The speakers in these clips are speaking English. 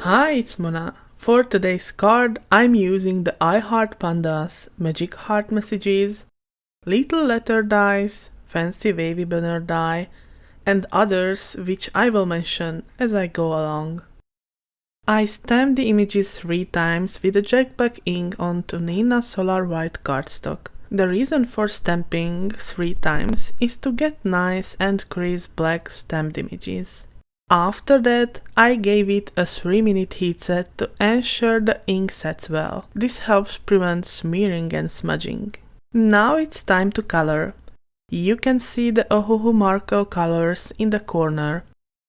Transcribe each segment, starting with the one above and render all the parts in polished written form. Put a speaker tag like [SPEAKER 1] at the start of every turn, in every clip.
[SPEAKER 1] Hi, it's Mona. For today's card, I'm using the I Heart Pandas Magic Heart Messages, little letter dies, fancy wavy banner die, and others which I will mention as I go along. I stamped the images 3 times with a jackback ink onto Nina Solar White cardstock. The reason for stamping 3 times is to get nice and crisp black stamped images. After that, I gave it a 3-minute heat set to ensure the ink sets well. This helps prevent smearing and smudging. Now it's time to color. You can see the Ohuhu Marco colors in the corner.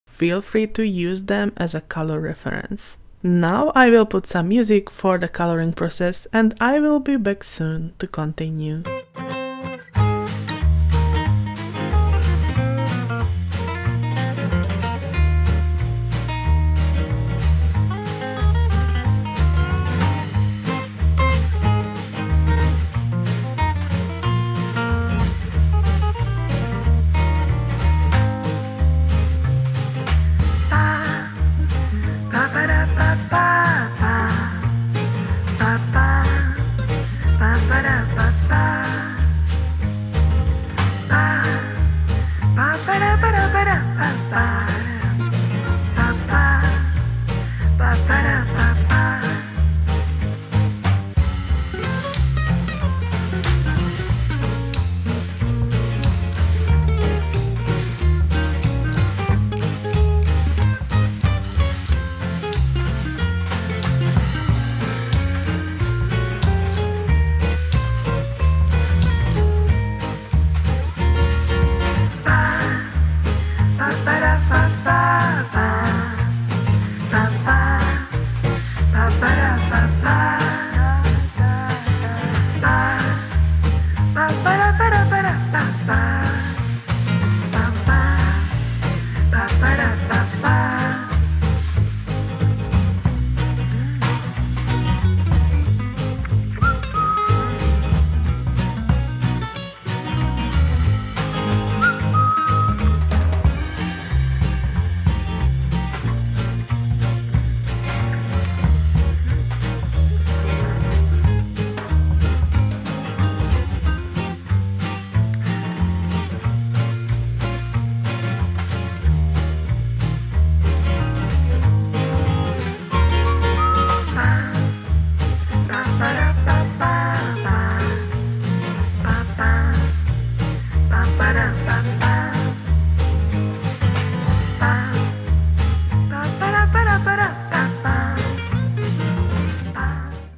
[SPEAKER 1] Feel free to use them as a color reference. Now I will put some music for the coloring process and I will be back soon to continue.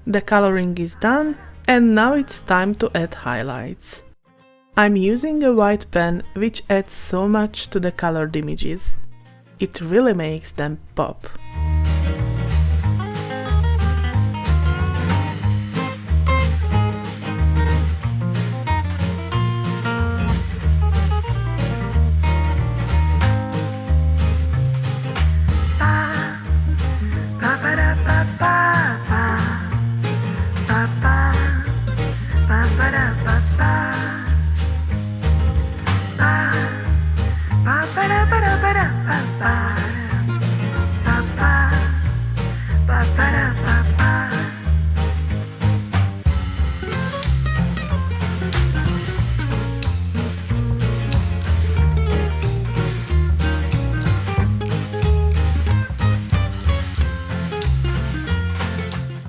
[SPEAKER 1] The coloring is done and now it's time to add highlights. I'm using a white pen which adds so much to the colored images. It really makes them pop.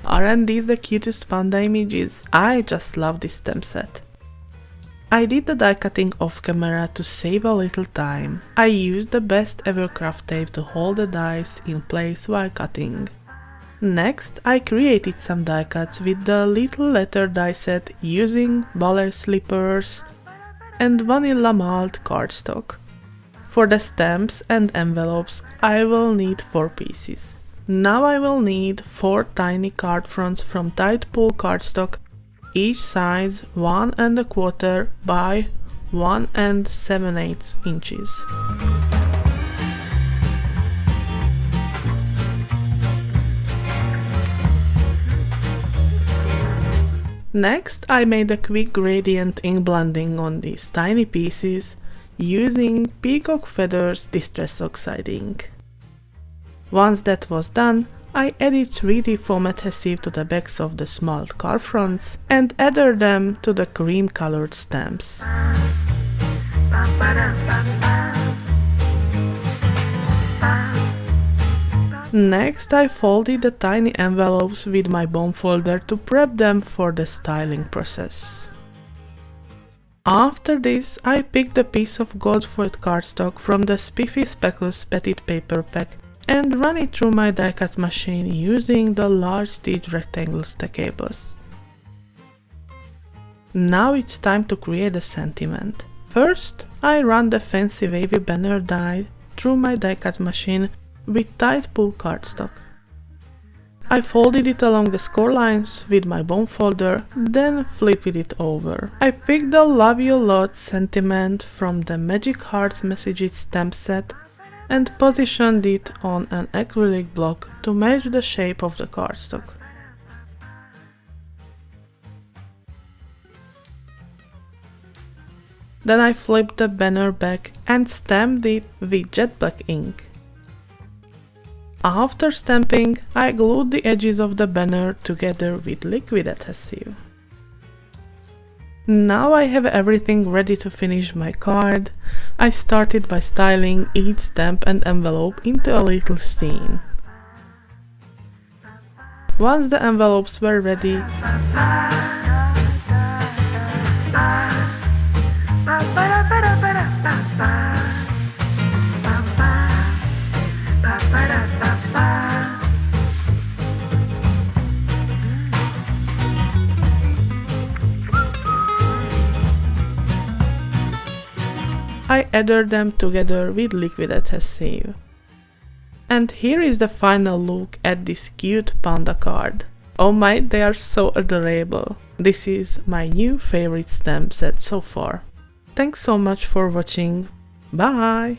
[SPEAKER 1] Aren't these the cutest panda images? I just love this stamp set. I did the die cutting off camera to save a little time. I used the best ever craft tape to hold the dies in place while cutting. Next, I created some die cuts with the little letter die set using Ballet Slippers and vanilla malt cardstock. For the stamps and envelopes, I will need 4 pieces. Now I will need 4 tiny card fronts from tight pull cardstock, each size 1¼ by 1 7/8 inches. Next, I made a quick gradient ink blending on these tiny pieces using Peacock Feathers Distress Oxide ink. Once that was done, I added 3D foam adhesive to the backs of the smalt card fronts and adhered them to the cream colored stamps. Next, I folded the tiny envelopes with my bone folder to prep them for the styling process. After this, I picked a piece of gold foiled cardstock from the Spiffy Speckles Petit Paper Pack and run it through my die-cut machine using the large stitch rectangle Stackables. Now it's time to create a sentiment. First, I run the fancy wavy banner die through my die-cut machine with tight pull cardstock. I folded it along the score lines with my bone folder, then flipped it over. I picked the Love You Lot sentiment from the Magic Hearts Messages stamp set and positioned it on an acrylic block to match the shape of the cardstock. Then I flipped the banner back and stamped it with jet black ink. After stamping, I glued the edges of the banner together with liquid adhesive. Now I have everything ready to finish my card. I started by styling each stamp and envelope into a little scene. Once the envelopes were ready, I adhered them together with liquid adhesive. And here is the final look at this cute panda card. Oh my, they are so adorable. This is my new favorite stamp set so far. Thanks so much for watching. Bye!